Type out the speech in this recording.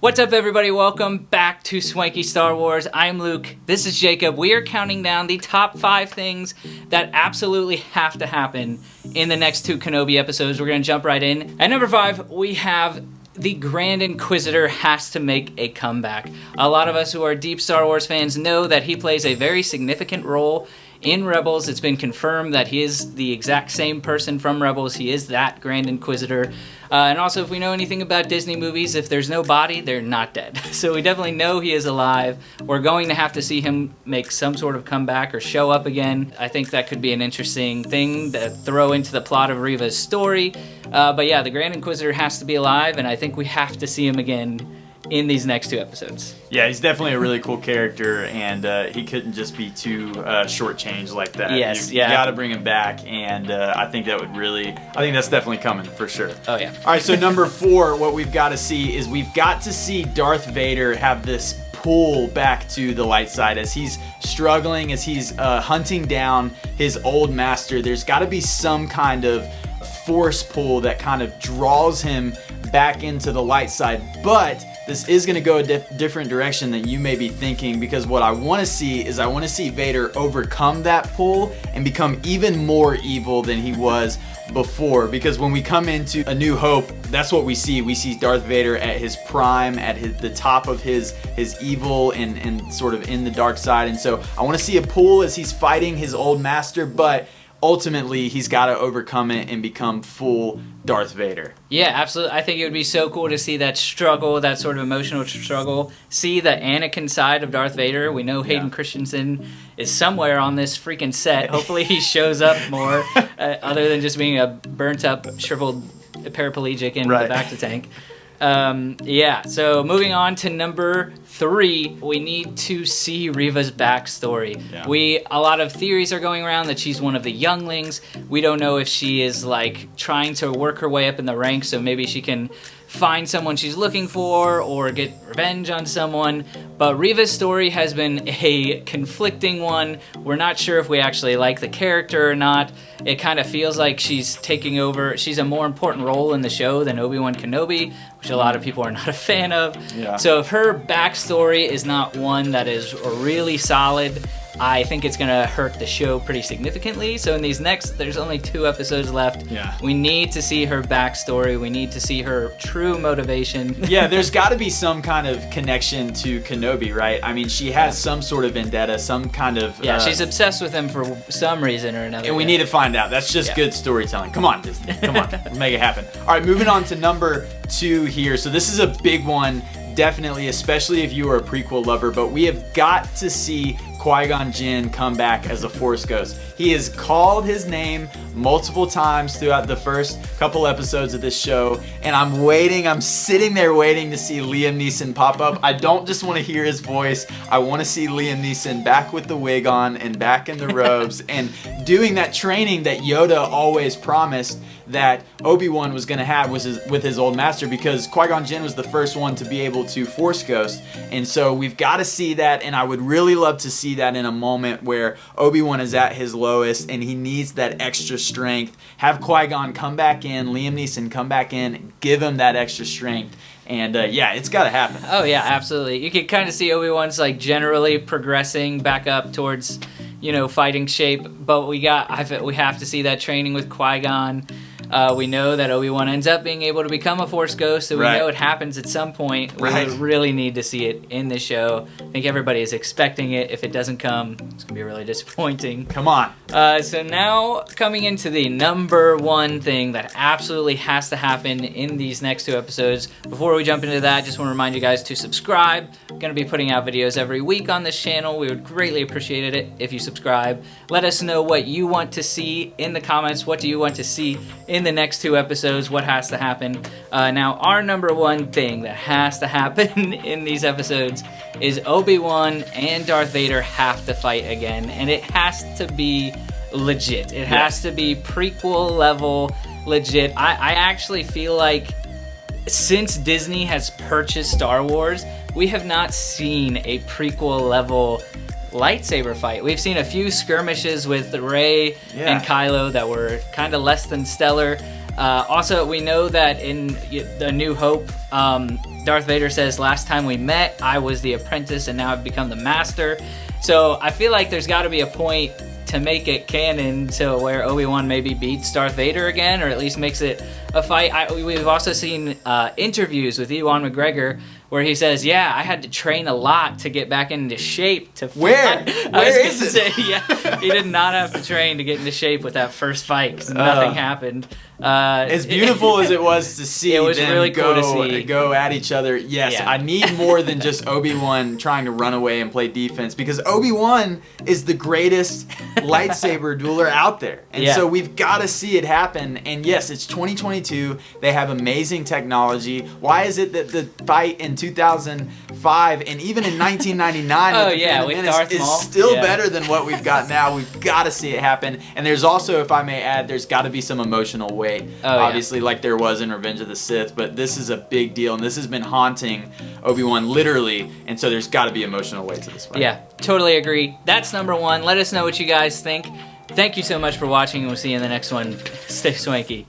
What's up, everybody? Welcome back to Swanky Star Wars. I'm Luke. This is Jacob. We are counting down the top 5 things that absolutely have to happen in the next 2 Kenobi episodes. We're going to jump right in. At number 5, we have the Grand Inquisitor has to make a comeback. A lot of us who are deep Star Wars fans know that he plays a very significant role in Rebels. It's been confirmed that he is the exact same person from Rebels. He is that Grand Inquisitor. And also, if we know anything about Disney movies, if there's no body, they're not dead. So we definitely know he is alive. We're going to have to see him make some sort of comeback or show up again. I think that could be an interesting thing to throw into the plot of Reva's story. But yeah, the Grand Inquisitor has to be alive, and I think we have to see him again in these next 2 episodes. Yeah, he's definitely a really cool character, and he couldn't just be too shortchanged like that. Yes, you got to bring him back, and I think that's definitely coming for sure. Oh yeah. All right, so number 4, what we've got to see is we've got to see Darth Vader have this pull back to the light side as he's struggling, as he's hunting down his old master. There's got to be some kind of force pull that kind of draws him back into the light side, but this is going to go a different direction than you may be thinking, because what I want to see is Vader overcome that pull and become even more evil than he was before. Because when we come into A New Hope, that's what we see. We see Darth Vader at his prime, at the top of his evil and sort of in the dark side. And so I want to see a pull as he's fighting his old master, but ultimately he's got to overcome it and become full Darth Vader. Yeah, absolutely. I think it would be so cool to see that struggle, that sort of emotional struggle. See the Anakin side of Darth Vader. We know Hayden Christensen is somewhere on this freaking set. Hopefully he shows up more, other than just being a burnt-up, shriveled paraplegic in the Bacta tank. Yeah, so moving on to number 3, we need to see Reva's backstory. Yeah. A lot of theories are going around that she's one of the younglings. We don't know if she is like trying to work her way up in the ranks, so maybe she can find someone she's looking for or get revenge on someone. But Reva's story has been a conflicting one. We're not sure if we actually like the character or not. It kind of feels like she's taking over. She's a more important role in the show than Obi Wan Kenobi, which a lot of people are not a fan of. Yeah. So if her backstory is not one that is really solid, I think it's going to hurt the show pretty significantly. So in these there's only 2 episodes left. Yeah. We need to see her backstory. We need to see her true motivation. Yeah, there's got to be some kind of connection to Kenobi, right? I mean, she has some sort of vendetta, some kind of... Yeah, she's obsessed with him for some reason or another. And we need to find out. That's just good storytelling. Come on, Disney. Come on. Make it happen. All right, moving on to number 2 here. So this is a big one, definitely, especially if you are a prequel lover, but we have got to see Qui-Gon Jinn come back as a Force Ghost. He has called his name multiple times throughout the first couple episodes of this show, and I'm sitting there waiting to see Liam Neeson pop up. I don't just want to hear his voice. I want to see Liam Neeson back with the wig on and back in the robes and doing that training that Yoda always promised that Obi-Wan was going to have with his old master, because Qui-Gon Jinn was the first one to be able to Force Ghost. And so we've got to see that, and I would really love to see that in a moment where Obi-Wan is at his lowest and he needs that extra strength. Have Qui-Gon come back in, Liam Neeson come back in, give him that extra strength. And yeah, it's got to happen. Oh yeah, absolutely. You can kind of see Obi-Wan's like generally progressing back up towards, fighting shape, but we have to see that training with Qui-Gon. We know that Obi-Wan ends up being able to become a Force Ghost, so we know it happens at some point. We really need to see it in the show. I think everybody is expecting it. If it doesn't come, it's going to be really disappointing. Come on. So now, coming into the number 1 thing that absolutely has to happen in these next 2 episodes. Before we jump into that, just want to remind you guys to subscribe. I'm going to be putting out videos every week on this channel. We would greatly appreciate it if you subscribe. Let us know what you want to see in the comments. What do you want to see in the next 2 episodes? What has to happen? Now, our number 1 thing that has to happen in these episodes is Obi-Wan and Darth Vader have to fight again, and it has to be legit. It has to be prequel level legit. I actually feel like since Disney has purchased Star Wars, we have not seen a prequel level lightsaber fight. We've seen a few skirmishes with Rey and Kylo that were kind of less than stellar. Also, we know that in A New Hope, Darth Vader says, last time we met, I was the apprentice and now I've become the master. So I feel like there's got to be a point to make it canon to where Obi-Wan maybe beats Darth Vader again, or at least makes it a fight. We've also seen interviews with Ewan McGregor where he says, yeah, I had to train a lot to get back into shape to fight. Where is it? Say, yeah, he did not have to train to get into shape with that first fight because nothing happened. As beautiful as it was to see it was them really cool to see. go at each other, yes, Yeah. I need more than just Obi-Wan trying to run away and play defense, because Obi-Wan is the greatest lightsaber dueler out there. And Yeah. so we've got to see it happen. And yes, it's 2022. They have amazing technology. Why is it that the fight in 2005 and even in 1999 Oh, with the yeah, Phantom with Menace Darth is Maul. still Yeah. better than what we've got now? We've got to see it happen. And there's also, if I may add, there's got to be some emotional weight. Oh, yeah. Obviously, like there was in Revenge of the Sith, but this is a big deal, and this has been haunting Obi-Wan literally, and so there's got to be emotional weight to this fight. Yeah, totally agree. That's number one. Let us know what you guys think. Thank you so much for watching, and we'll see you in the next one. Stay swanky.